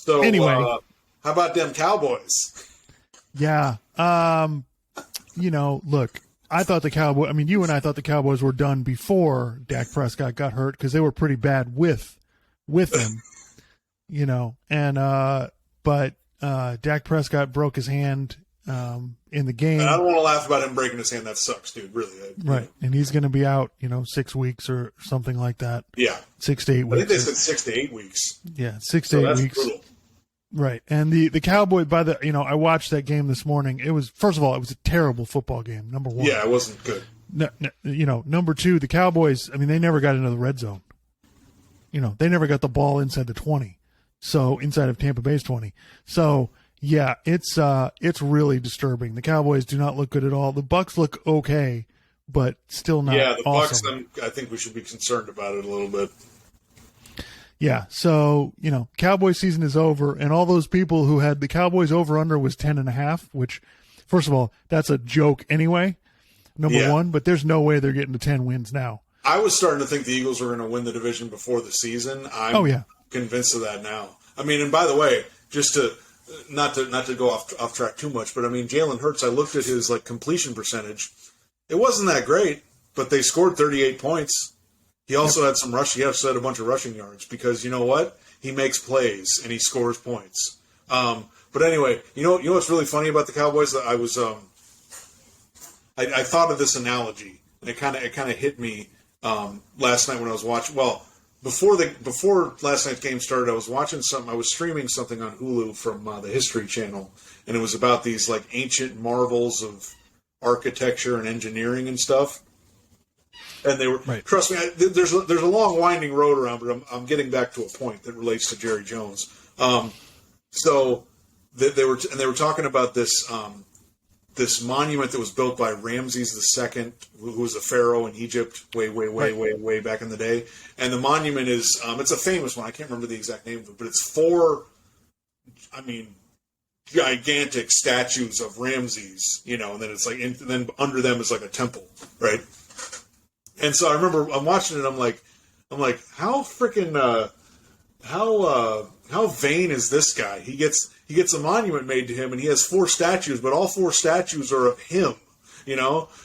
So anyway, how about them Cowboys? Yeah. Look, I thought you and I thought the Cowboys were done before Dak Prescott got hurt because they were pretty bad with him, but Dak Prescott broke his hand in the game. And I don't want to laugh about him breaking his hand. That sucks, dude. Really. Right. And he's going to be out, 6 weeks or something like that. Yeah. 6 to 8 weeks. I think they said 6 to 8 weeks. Yeah, 6 to 8 weeks. Brutal. Right. And the Cowboy, I watched that game this morning. First of all, it was a terrible football game, number one. Yeah, it wasn't good. Number two, the Cowboys, they never got into the red zone. They never got the ball inside the 20. So, inside of Tampa Bay's 20. So, yeah, it's really disturbing. The Cowboys do not look good at all. The Bucs look okay, but still not awesome. Yeah, the Bucs, I think we should be concerned about it a little bit. Yeah, so, Cowboy season is over, and all those people who had the Cowboys over-under was 10.5, which, first of all, that's a joke anyway, number one, but there's no way they're getting to 10 wins now. I was starting to think the Eagles were going to win the division before the season. I'm convinced of that now. And by the way, just to not to go off track too much, but Jalen Hurts, I looked at his completion percentage. It wasn't that great, but they scored 38 points. He also had some rush. He also had a bunch of rushing yards because you know what? He makes plays and he scores points. But anyway, you know what's really funny about the Cowboys? That I was I thought of this analogy and it kind of hit me last night when I was watching. Well, before last night's game started, I was watching something. I was streaming something on Hulu from the History Channel, and it was about these ancient marvels of architecture and engineering and stuff. And they were, trust me, there's a long winding road around, but I'm getting back to a point that relates to Jerry Jones. So they were talking about this this monument that was built by Ramses II, who was a pharaoh in Egypt way back in the day. And the monument is it's a famous one. I can't remember the exact name of it, but it's 4 gigantic statues of Ramses, and then it's and then under them is a temple, right? And so I remember I'm watching it. I'm like, how freaking how vain is this guy? He gets a monument made to him, and he has 4 statues, but all 4 statues are of him.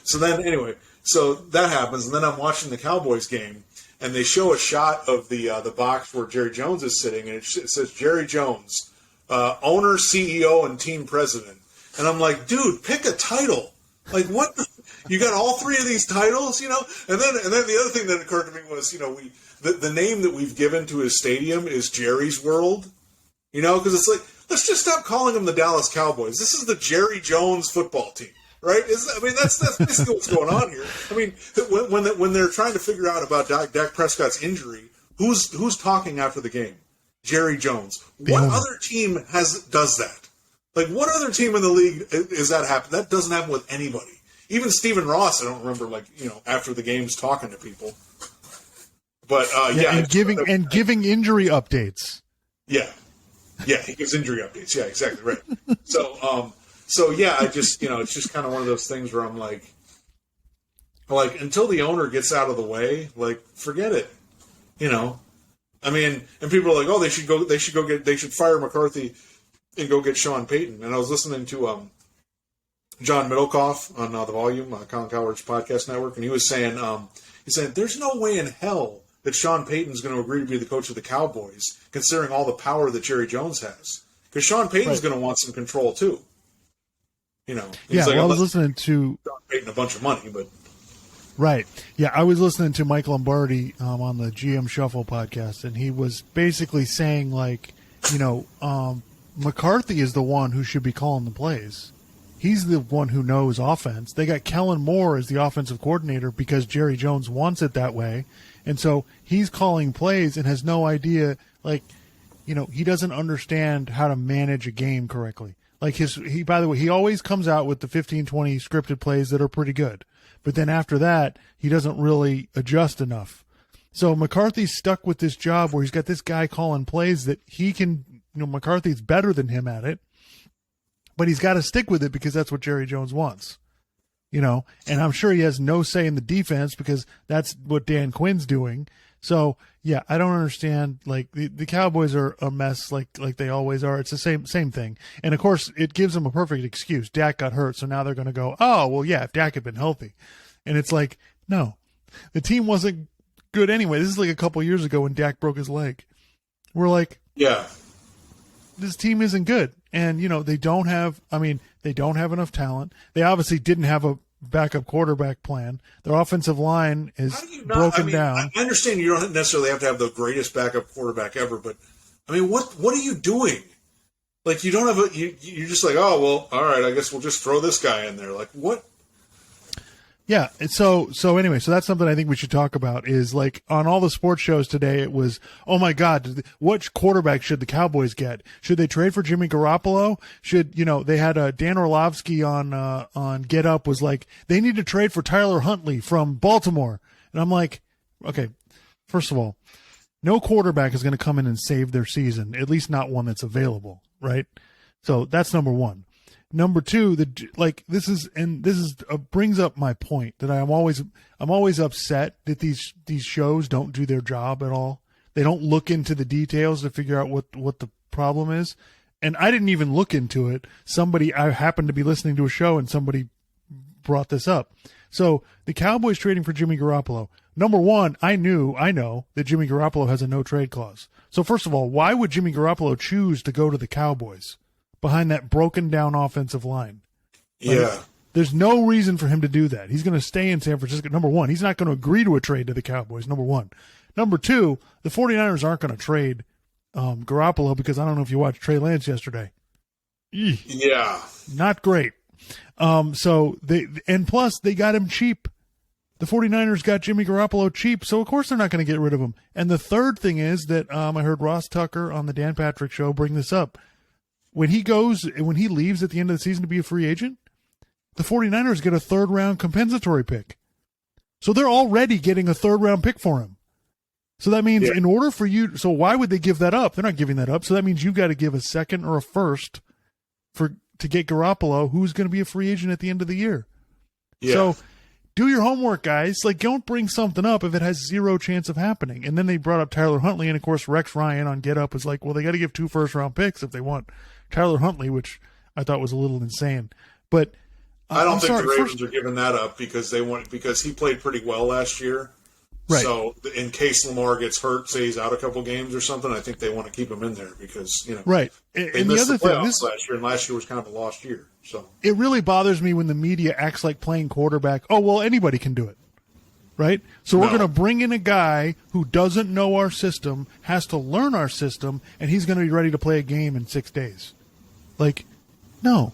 So then anyway, so that happens, and then I'm watching the Cowboys game, and they show a shot of the box where Jerry Jones is sitting, and it says Jerry Jones, owner, CEO, and team president. And I'm like, dude, pick a title. What? You got all 3 of these titles, And then the other thing that occurred to me was, the name that we've given to his stadium is Jerry's World, because it's let's just stop calling them the Dallas Cowboys. This is the Jerry Jones football team, right? That's basically what's going on here. When they're trying to figure out about Dak Prescott's injury, who's talking after the game? Jerry Jones. What other team does that? What other team in the league is that happen? That doesn't happen with anybody. Even Stephen Ross, I don't remember, after the games talking to people. But and giving injury updates. Yeah, he gives injury updates. Yeah, exactly right. So yeah, I just it's just kind of one of those things where I'm like until the owner gets out of the way, forget it. And people are like, oh, they should fire McCarthy and go get Sean Payton. And I was listening to John Middlecoff on the Volume, Colin Cowherd's podcast network, and he was saying, there's no way in hell that Sean Payton's going to agree to be the coach of the Cowboys, considering all the power that Jerry Jones has. Because Sean Payton's going to want some control too. I was listening to Sean Payton a bunch of money, but right, yeah, I was listening to Mike Lombardi on the GM Shuffle podcast, and he was basically saying McCarthy is the one who should be calling the plays. He's the one who knows offense. They got Kellen Moore as the offensive coordinator because Jerry Jones wants it that way. And so he's calling plays and has no idea, he doesn't understand how to manage a game correctly. By the way, he always comes out with the 15, 20 scripted plays that are pretty good. But then after that, he doesn't really adjust enough. So McCarthy's stuck with this job where he's got this guy calling plays that he can, McCarthy's better than him at it. But he's got to stick with it because that's what Jerry Jones wants, and I'm sure he has no say in the defense because that's what Dan Quinn's doing. So yeah, I don't understand. Like the Cowboys are a mess, like they always are. It's the same thing, and of course it gives them a perfect excuse. Dak got hurt, so now they're going to go, oh well, yeah, if Dak had been healthy, and it's like, no, the team wasn't good anyway. This is like a couple years ago when Dak broke his leg. We're like, Yeah. this team isn't good, and they don't have. I mean, they don't have enough talent. They obviously didn't have a backup quarterback plan. Their offensive line is How do you not, broken down. I understand you don't necessarily have to have the greatest backup quarterback ever, but I mean, what are you doing? Like, you don't have you're just like, oh well, all right, I guess we'll just throw this guy in there. Like, what? Yeah. And so anyway, so that's something I think we should talk about is like on all the sports shows today, it was, oh my God, what quarterback should the Cowboys get? Should they trade for Jimmy Garoppolo? Should, they had Dan Orlovsky on Get Up was like, they need to trade for Tyler Huntley from Baltimore. And I'm like, okay, first of all, no quarterback is going to come in and save their season, at least not one that's available. Right. So that's number one. Number two, this brings up my point that I'm always upset that these shows don't do their job at all. They don't look into the details to figure out what the problem is. And I didn't even look into it. I happened to be listening to a show and somebody brought this up. So the Cowboys trading for Jimmy Garoppolo. Number one, I know that Jimmy Garoppolo has a no trade clause. So first of all, why would Jimmy Garoppolo choose to go to the Cowboys behind that broken down offensive line? Yeah. There's no reason for him to do that. He's going to stay in San Francisco. Number one, he's not going to agree to a trade to the Cowboys. Number one. Number two, the 49ers aren't going to trade Garoppolo because I don't know if you watched Trey Lance yesterday. Yeah. Not great. Plus they got him cheap. The 49ers got Jimmy Garoppolo cheap, so of course they're not going to get rid of him. And the third thing is that I heard Ross Tucker on the Dan Patrick Show bring this up. When he leaves at the end of the season to be a free agent, the 49ers get a third-round compensatory pick. So they're already getting a third-round pick for him. So that means in order for you – so why would they give that up? They're not giving that up. So that means you've got to give a second or a first to get Garoppolo, who's going to be a free agent at the end of the year. Yeah. So do your homework, guys. Like, don't bring something up if it has zero chance of happening. And then they brought up Tyler Huntley, and, of course, Rex Ryan on Get Up was like, well, they got to give 2 first-round picks if they want Tyler Huntley, which I thought was a little insane. But I don't think the Ravens are giving that up because he played pretty well last year. Right. So in case Lamar gets hurt, say he's out a couple games or something, I think they want to keep him in there because right. They missed the playoffs last year, and last year was kind of a lost year. So it really bothers me when the media acts like playing quarterback. Oh well, anybody can do it, right? So we're going to bring in a guy who doesn't know our system, has to learn our system, and he's going to be ready to play a game in 6 days. Like, no.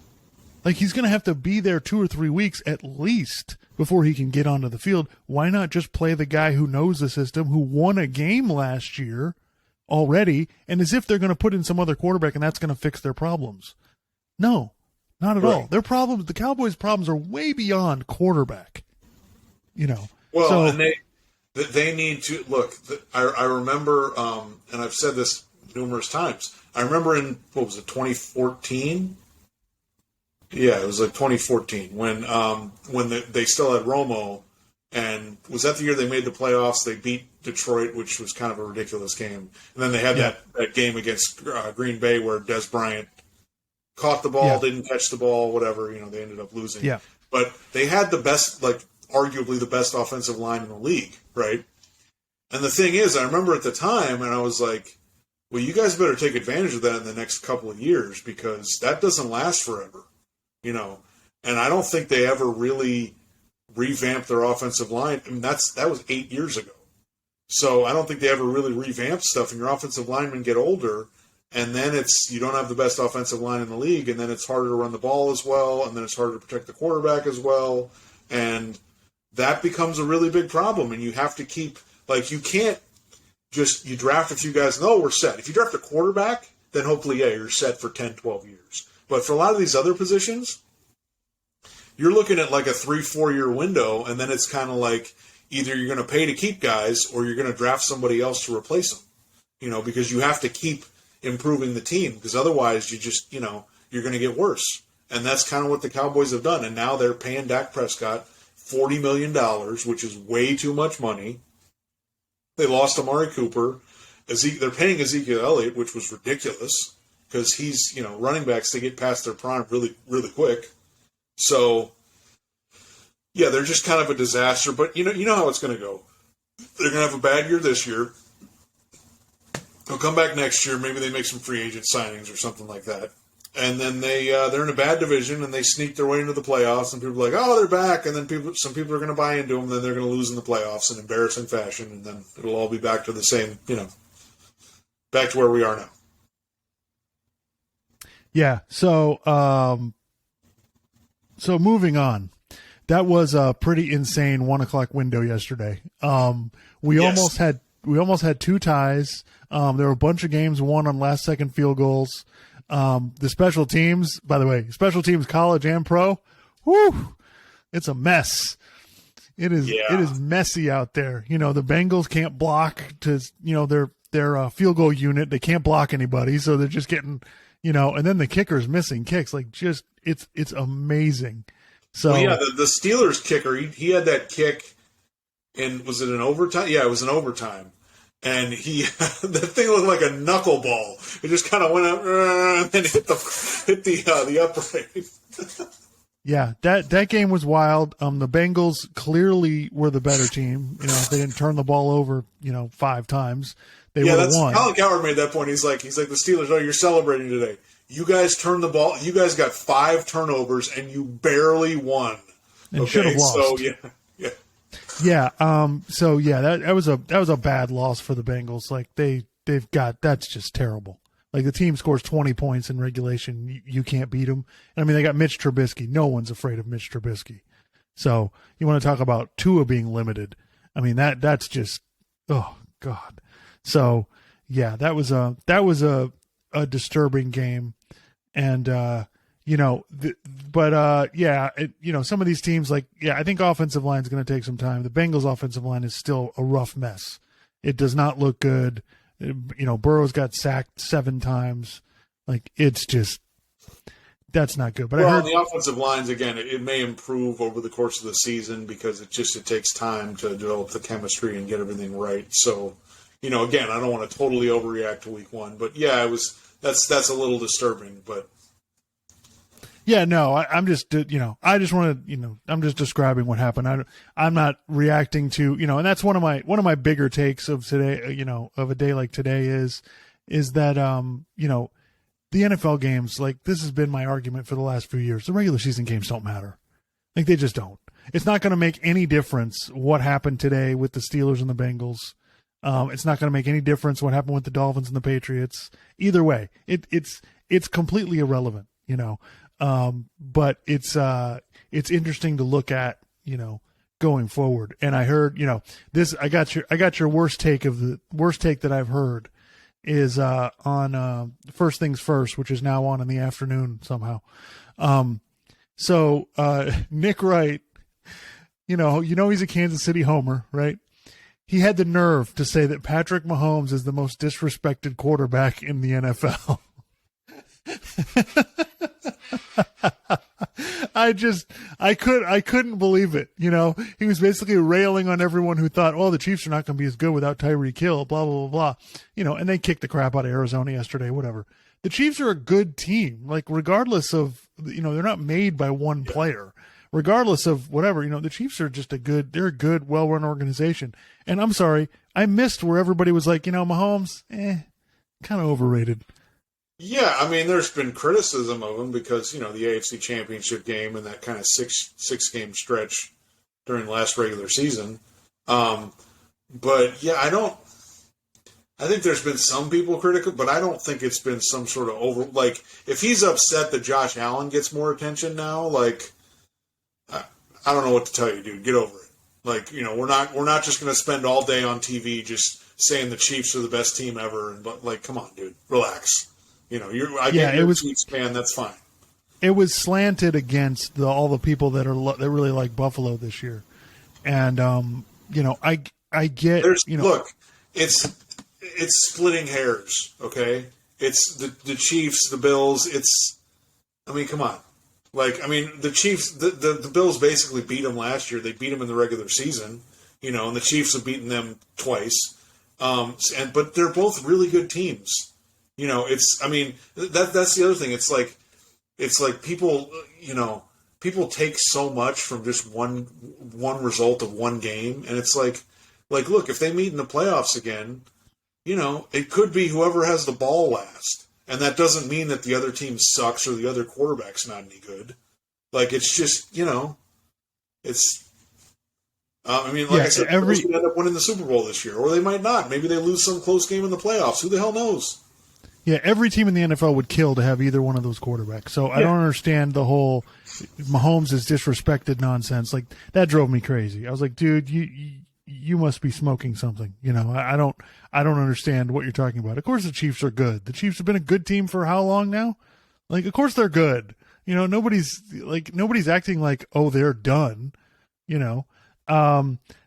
Like, he's going to have to be there 2 or 3 weeks at least before he can get onto the field. Why not just play the guy who knows the system, who won a game last year already, and as if they're going to put in some other quarterback and that's going to fix their problems? No, not at all. Their problems, the Cowboys' problems are way beyond quarterback. Well, so, and they need to look. I remember, and I've said this numerous times. I remember in 2014. Yeah, it was like 2014 when they still had Romo, and was that the year they made the playoffs? They beat Detroit, which was kind of a ridiculous game, and then they had that game against Green Bay where Des Bryant caught the ball, didn't catch the ball, whatever. They ended up losing. Yeah, but they had the best, arguably the best offensive line in the league, right? And the thing is, I remember at the time, and I was like, well, you guys better take advantage of that in the next couple of years because that doesn't last forever. And I don't think they ever really revamped their offensive line. I mean, that was 8 years ago. So I don't think they ever really revamped stuff. And your offensive linemen get older, and then you don't have the best offensive line in the league, and then it's harder to run the ball as well, and then it's harder to protect the quarterback as well. And that becomes a really big problem. And you have to keep, you can't just, you draft a few guys, no, we're set. If you draft a quarterback, then hopefully, you're set for 10, 12 years. But for a lot of these other positions, you're looking at a 3-4 year window, and then it's kind of like either you're going to pay to keep guys or you're going to draft somebody else to replace them, because you have to keep improving the team because otherwise you just, you're going to get worse. And that's kind of what the Cowboys have done. And now they're paying Dak Prescott $40 million, which is way too much money. They lost Amari Cooper. They're paying Ezekiel Elliott, which was ridiculous because he's, running backs, they get past their prime really, really quick. So, yeah, they're just kind of a disaster. But you know how it's going to go. They're going to have a bad year this year. They'll come back next year. Maybe they make some free agent signings or something like that. And then they're in a bad division and they sneak their way into the playoffs. And people are like, oh, they're back. And then some people are going to buy into them. And then they're going to lose in the playoffs in embarrassing fashion. And then it'll all be back to the same, back to where we are now. Yeah. So moving on. That was a pretty insane 1:00 window yesterday. We almost had two ties. There were a bunch of games won on last second field goals. The special teams, by the way, college and pro, whoo, it's a mess. It is messy out there. The Bengals can't block to, their field goal unit. They can't block anybody. So they're just getting, and then the kicker's missing kicks. Like it's amazing. So the Steelers kicker, he had that kick and was it an overtime? Yeah, it was an overtime. And that thing looked like a knuckleball. It just kind of went up and then hit the upright. Yeah, that game was wild. The Bengals clearly were the better team. If they didn't turn the ball over, 5 times, they would have won. Colin Cowherd made that point. He's like the Steelers. Oh, you're celebrating today. You guys turned the ball. You guys got 5 turnovers and you barely won. And should have lost. So yeah. Yeah. That was a bad loss for the Bengals. Like that's just terrible. Like the team scores 20 points in regulation, you can't beat them. And I mean, they got Mitch Trubisky. No one's afraid of Mitch Trubisky. So you want to talk about Tua being limited? I mean that's just oh God. So yeah, that was a disturbing game, and some of these teams, I think offensive line is going to take some time. The Bengals offensive line is still a rough mess. It does not look good. Burrow's got sacked 7 times. It's just, that's not good. But I heard the offensive lines, again, it may improve over the course of the season because it takes time to develop the chemistry and get everything right. So, again, I don't want to totally overreact to week 1, but yeah, that's a little disturbing, but. Yeah, no, I'm just, I just want to, I'm just describing what happened. I'm not reacting to, and that's one of my bigger takes of today, of a day like today is that, the NFL games, this has been my argument for the last few years. The regular season games don't matter. They just don't. It's not going to make any difference what happened today with the Steelers and the Bengals. It's not going to make any difference what happened with the Dolphins and the Patriots. Either way, it's completely irrelevant, but it's interesting to look at, going forward. And I heard, this, I got your worst take that I've heard is, on, First Things First, which is now on in the afternoon somehow. So Nick Wright, he's a Kansas City homer, right? He had the nerve to say that Patrick Mahomes is the most disrespected quarterback in the NFL. I couldn't believe it. He was basically railing on everyone who thought, oh, the Chiefs are not going to be as good without Tyreek Hill, blah, blah, blah, blah. And they kicked the crap out of Arizona yesterday, whatever. The Chiefs are a good team, regardless of, they're not made by one player. Regardless of whatever, the Chiefs are just they're a good, well-run organization. And I'm sorry, I missed where everybody was like, Mahomes, kind of overrated. Yeah, I mean, there's been criticism of him because, the AFC Championship game and that kind of six-game stretch during the last regular season. But, yeah, I think there's been some people critical, but I don't think it's been some sort of if he's upset that Josh Allen gets more attention now, I don't know what to tell you, dude. Get over it. We're not just going to spend all day on TV just saying the Chiefs are the best team ever. Come on, dude, relax. You're a Chiefs fan. That's fine. It was slanted against all the people that really like Buffalo this year, and I get. Look, it's splitting hairs. Okay, it's the Chiefs, the Bills. Come on. The Chiefs, the Bills basically beat them last year. They beat them in the regular season, and the Chiefs have beaten them twice. But they're both really good teams. I mean, that's the other thing. It's like people, people take so much from just one result of one game, and it's like, look, if they meet in the playoffs again, it could be whoever has the ball last, and that doesn't mean that the other team sucks or the other quarterback's not any good. Like, it's just, it's. I mean, like I said, every could end up winning the Super Bowl this year, or they might not. Maybe they lose some close game in the playoffs. Who the hell knows? Yeah, every team in the NFL would kill to have either one of those quarterbacks. So I don't understand the whole Mahomes is disrespected nonsense. Like, that drove me crazy. I was like, dude, you must be smoking something. I don't understand what you're talking about. Of course the Chiefs are good. The Chiefs have been a good team for how long now? Like, of course they're good. Nobody's acting like, oh, they're done.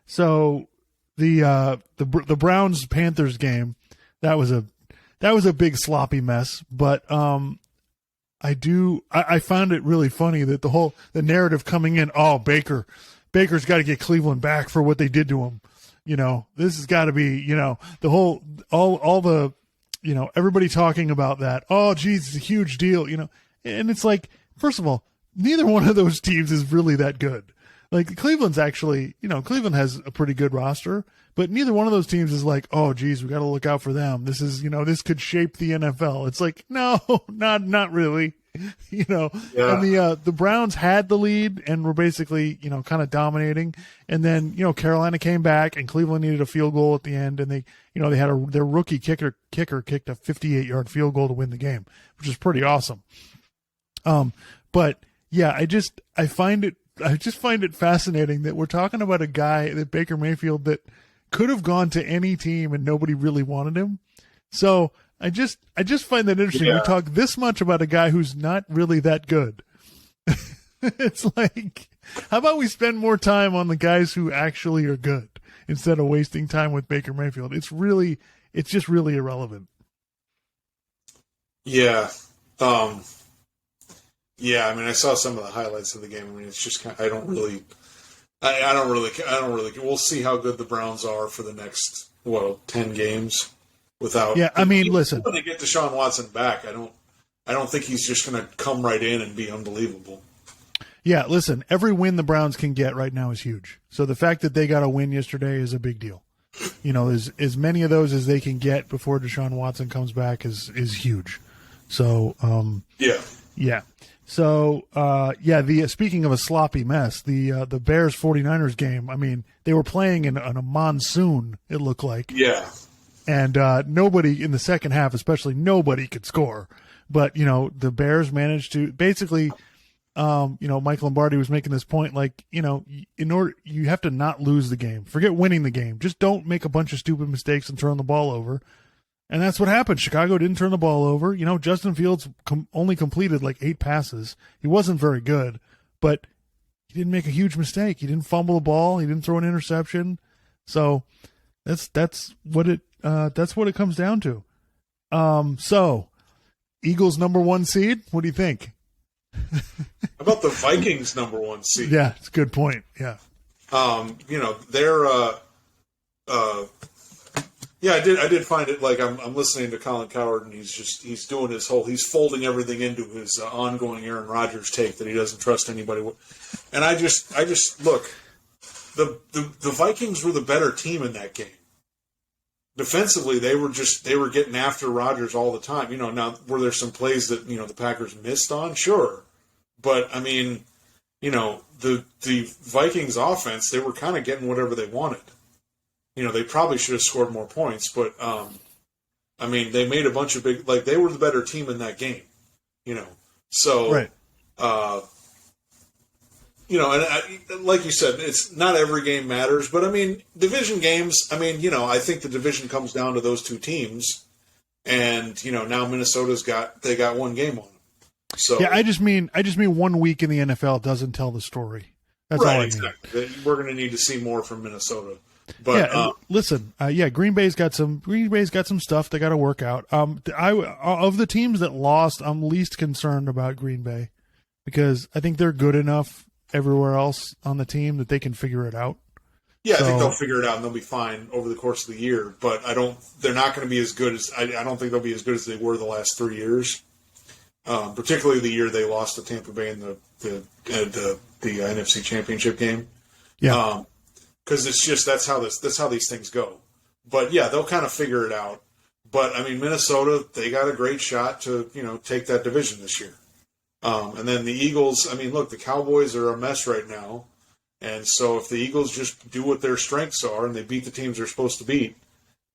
So the Browns Panthers game, that was a big sloppy mess, but I found it really funny that the narrative coming in, oh, Baker's got to get Cleveland back for what they did to him. This has got to be, the whole all the everybody talking about that. Oh, geez, it's a huge deal, and it's like, first of all, neither one of those teams is really that good. Like, Cleveland's actually, Cleveland has a pretty good roster, but neither one of those teams is like, oh, geez, we got to look out for them. This is, this could shape the NFL. It's like, no, not really, Yeah. And the Browns had the lead and were basically, kind of dominating. And then, Carolina came back and Cleveland needed a field goal at the end, and they had their rookie kicker kicked a 58-yard field goal to win the game, which is pretty awesome. But yeah, I just find it fascinating that we're talking about a guy, that Baker Mayfield, that could have gone to any team and nobody really wanted him. So I just find that interesting. We talk this much about a guy who's not really that good. It's like, how about we spend more time on the guys who actually are good instead of wasting time with Baker Mayfield? It's just really irrelevant. Yeah. Yeah, I mean, I saw some of the highlights of the game. I mean, it's just I don't really. We'll see how good the Browns are for the next 10 games without. Yeah, I mean, listen. When they get Deshaun Watson back, I don't think he's just going to come right in and be unbelievable. Yeah, listen. Every win the Browns can get right now is huge. So the fact that they got a win yesterday is a big deal. As many of those as they can get before Deshaun Watson comes back is huge. So yeah. So, speaking of a sloppy mess, the Bears 49ers game, I mean, they were playing in a monsoon, it looked like. Yeah. And nobody in the second half, especially, nobody could score. But, the Bears managed to basically, Mike Lombardi was making this point, like, you have to not lose the game. Forget winning the game. Just don't make a bunch of stupid mistakes and turn the ball over. And that's what happened. Chicago didn't turn the ball over. Justin Fields only completed like 8 passes. He wasn't very good, but he didn't make a huge mistake. He didn't fumble the ball. He didn't throw an interception. So that's what it comes down to. So Eagles #1 seed. What do you think? How about the Vikings #1 seed? Yeah, it's a good point. Yeah. They're yeah, I did find it, like, I'm listening to Colin Cowherd, and he's doing he's folding everything into his ongoing Aaron Rodgers take that he doesn't trust anybody. And I just look, the Vikings were the better team in that game. Defensively, they were getting after Rodgers all the time. Now, were there some plays that, the Packers missed on? Sure. But, I mean, the Vikings offense, they were kind of getting whatever they wanted. They probably should have scored more points, but, I mean, they made a bunch of they were the better team in that game, So, right. And like you said, it's not every game matters, but, I mean, division games, I mean, I think the division comes down to those two teams, and, now Minnesota's got one game on them. So, yeah, I just mean 1 week in the NFL doesn't tell the story. That's all I mean. Exactly. We're going to need to see more from Minnesota. But listen, Green Bay's got some stuff they got to work out. Of the teams that lost, I'm least concerned about Green Bay because I think they're good enough everywhere else on the team that they can figure it out. Yeah, I think So- they'll figure it out and they'll be fine over the course of the year. But they're not going to be as good as I don't think they'll be as good as they were the last 3 years. Particularly the year they lost to Tampa Bay in the NFC Championship game. Yeah. Because it's just that's how these things go. But yeah, they'll kind of figure it out. But I mean, Minnesota, they got a great shot to take that division this year. And then the Eagles. I mean, look, the Cowboys are a mess right now, and so if the Eagles just do what their strengths are and they beat the teams they're supposed to beat,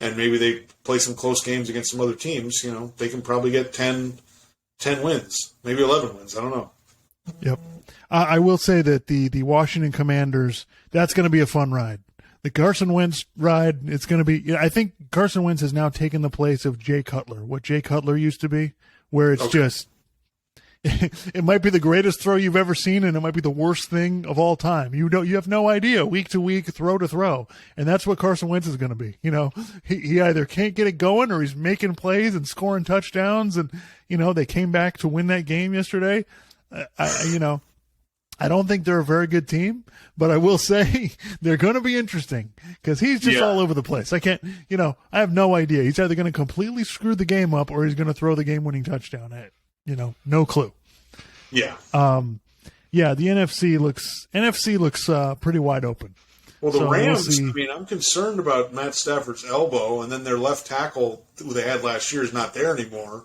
and maybe they play some close games against some other teams, they can probably get 10 wins, maybe 11 wins. I don't know. Yep. I will say that the Washington Commanders, that's going to be a fun ride. The Carson Wentz ride, it's going to be. I think Carson Wentz has now taken the place of Jay Cutler, what Jay Cutler used to be, where it's just. It might be the greatest throw you've ever seen, and it might be the worst thing of all time. You have no idea, week to week, throw to throw, and that's what Carson Wentz is going to be. He either can't get it going, or he's making plays and scoring touchdowns, and they came back to win that game yesterday. I don't think they're a very good team, but I will say they're going to be interesting because he's just all over the place. I can't, I have no idea. He's either going to completely screw the game up or he's going to throw the game-winning touchdown at, no clue. Yeah. Yeah, the NFC looks pretty wide open. Well, the So Rams, we'll I mean, I'm concerned about Matt Stafford's elbow, and then their left tackle, who they had last year, is not there anymore.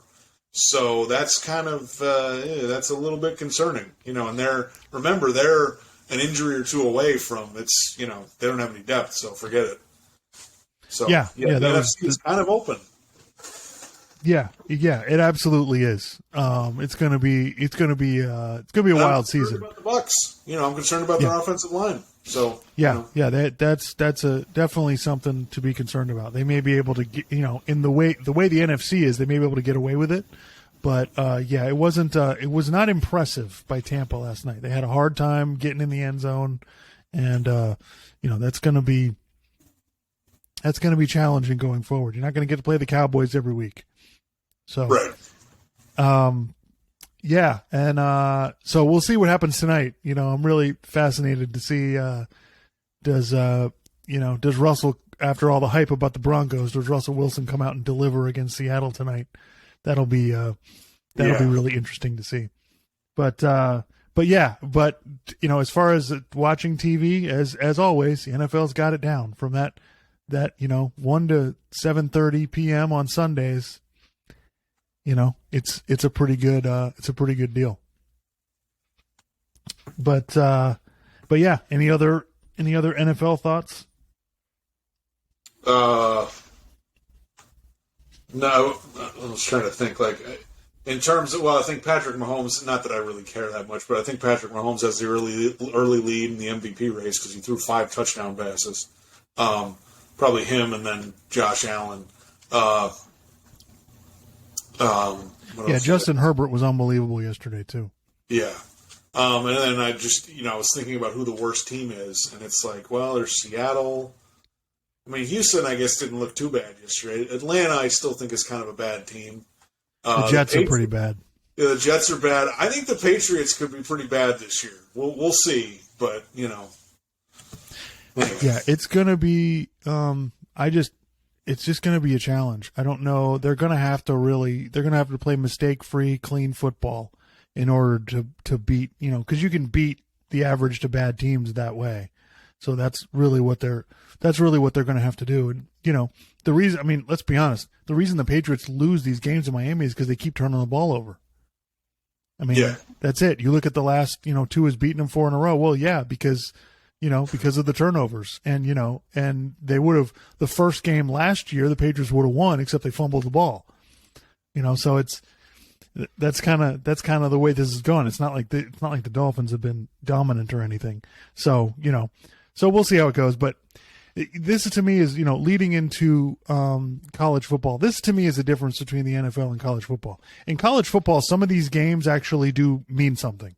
So that's kind of that's a little bit concerning, and they're an injury or two away from it's, they don't have any depth, so forget it. So the NFC is kind of open. Yeah, it absolutely is. It's gonna be a wild season. About the Bucks, I'm concerned about their offensive line. So that's definitely something to be concerned about. They may be able to get, in the way the NFC is, they may be able to get away with it. But it was not impressive by Tampa last night. They had a hard time getting in the end zone, and that's going to be challenging going forward. You're not going to get to play the Cowboys every week. So right. So we'll see what happens tonight. I'm really fascinated to see does Russell, after all the hype about the Broncos, does Russell Wilson come out and deliver against Seattle tonight? That'll be really interesting to see. But as far as watching TV, as always, the NFL's got it down from that 1 to 7:30 p.m. on Sundays. It's a pretty good deal. But yeah, any other NFL thoughts? No, I was trying to think. In terms of, I think Patrick Mahomes. Not that I really care that much, but I think Patrick Mahomes has the early lead in the MVP race because he threw 5 touchdown passes. Probably him, and then Josh Allen. Justin Herbert was unbelievable yesterday too. Yeah. And then I just, I was thinking about who the worst team is, and it's like, well, there's Seattle. I mean, Houston, I guess, didn't look too bad yesterday. Atlanta, I still think is kind of a bad team. The Jets are pretty bad. Yeah, the Jets are bad. I think the Patriots could be pretty bad this year. We'll see, but Anyway. Yeah, it's gonna be. It's just gonna be a challenge. I don't know. They're gonna have to play mistake-free, clean football in order to beat. Because you can beat the average to bad teams that way. So that's really what they're going to have to do. And the reason, I mean, let's be honest, the reason the Patriots lose these games in Miami is because they keep turning the ball over. I mean, That's it. You look at the last, 2 has beaten them 4 in a row. Well, yeah, because of the turnovers, and they would have, the first game last year, the Patriots would have won, except they fumbled the ball. So that's kind of the way this is going. It's not like the Dolphins have been dominant or anything. So so we'll see how it goes. But this to me is leading into college football. This to me is the difference between the NFL and college football. In college football, some of these games actually do mean something.